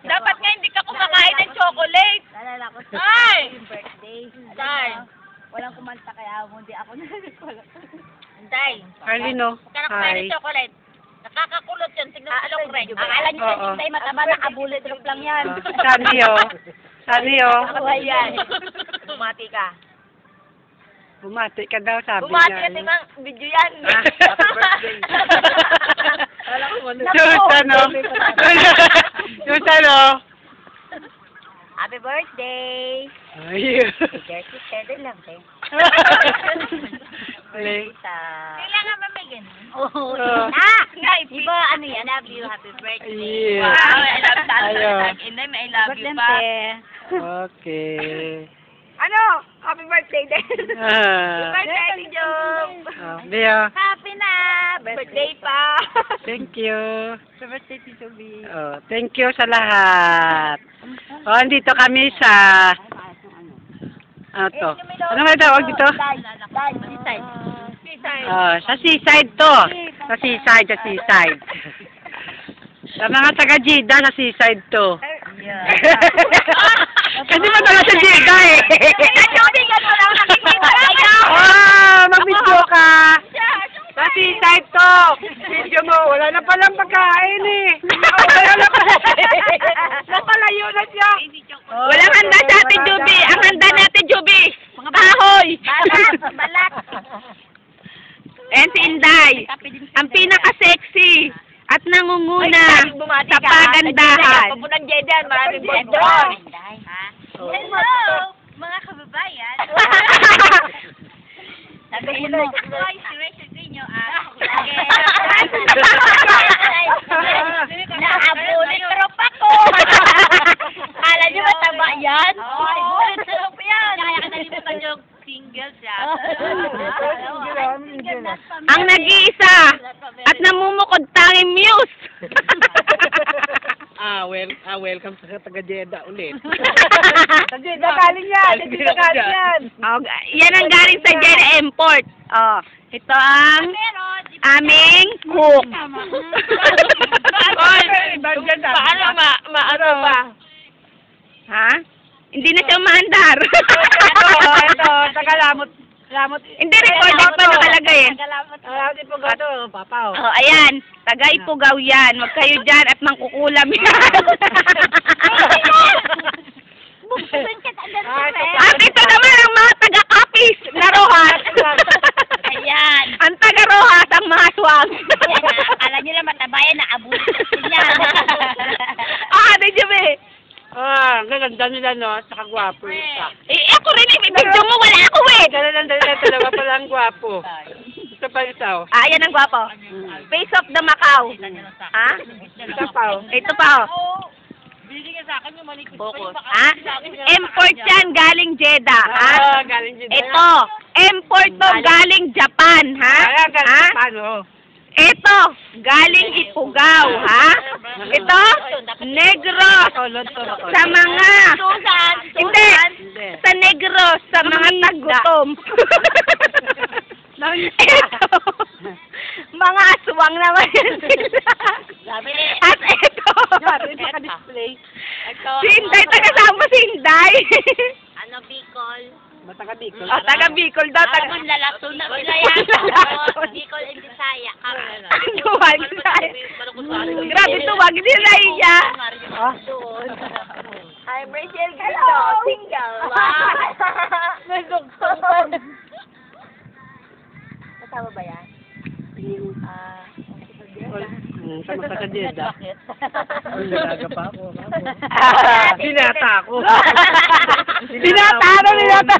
Dapat nga hindi ka kumakain ng chocolate. Nalala ko sa Ay! birthday. Tay! Walang kumanta kaya hindi ako nalala. Tay! Arlino, Huwag ka na kumain hi. ng chocolate. Nakakakulot yan. Tignan mo silang red. Akala niyo Oo. sa mataba, nakabullet drop lang yan. Sanio. Sanio. Ayan. Bumati ka. Bumati ka daw, sabi Bumati niya. kasi mga video yan. Ah. Happy birthday. Yung ano? Yung ano? Happy birthday! Ayun. Jersey, share lang, te. Late. Kailangan ba may ganun? Oo. Ah. Iba, ano yan? Love you, happy birthday. Yeah. Wow, I love that. Ayun. Inday, may I love you Birthday, pa. te. Okay. Ano? Happy birthday din. Ah. Birthday ni Job. Leo, Happy na. Birthday pa. thank you. Happy birthday, Tito B. Oh, thank you sa lahat. Oh, andito kami sa ano to? Ano nga tawag dito? Seaside. Oh, sa seaside to. Sa seaside. Sa mga taga Jeddah, sa seaside to. Kasi madala sa Jeddah eh. Najubigan mo lang nakikita. Mag-video ka. Sa seaside to. Video mo, wala na palang pagkain eh. Wala na pala. Napalayo na siya. Walang handa sa atin, Juby. Ang handa natin, Juby. Mga kahoy. Balat. And si Inday. Ang pinaka-sexy at nangunguna sa pagandahan. Papunang Jeddah, maraming bondon. Hello, mga kababayan. Sabihin mo. Hoy, si Rachel Grino, Naabulit trop ako. Kala niyo mataba yan? Ay, bulit trop yan. Kaya ka nalimutan yung single siya. Ang nag-iisa at namumukod tanging muse. Welcome sa taga Jeddah ulit. Jeddah galing yan. Jeddah galing yan. Oh, yan ang galing sa Jeddah Import. Oh, ito ang aming cook. Paano maano pa? Ha? Hindi na siya maandar. Ito, taga lamot. Hindi, recorded pa nakalagay eh. Hindi po gato, papaw. Oh, ayan. Taga Ipugaw yan. Huwag kayo dyan at mangkukulam yan. At ito naman ang mga taga-Kapis na Rojas. Ayan. Ang taga-Rojas ang mga swag. Akala niyo lang matabayan na abulit niya. Ano dyan eh? Gaganda nila no, saka gwapo isa. Eh, ako rin eh. May video mo, wala ako eh. Ganun dalawa pala ang gwapo. Isa pa isa oh. Ayan ang gwapo. Face of the Macau. Ha? Isa pa oh. Ito pa oh. Focus. Ha? Import yan galing Jeddah. Ha? Galing dito. Ito. Import to galing Japan. Ha? Ha? Paano? Ito. Galing Ipugaw. Ha? Ito. Negros. Sa mga. Hindi. Sa Negros. Sa mga tagutom. Ito. Mga aswang naman yan sila. At ito. Si Inday, taga-sama si Inday. Ano, Bicol? Mataga Bicol. O, taga Bicol daw. Taga Lalato na sila yan. Lalato. Bicol and Bisaya. Tuwag. Grabe tuwag. Hindi na iya. I'm Rachel Grino, single. Nagugtong pa. Kasama ba yan? Sama ka sa Jeddah. Bakit? Nalaga pa ako. Ah, Binata ako. Binata na, binata.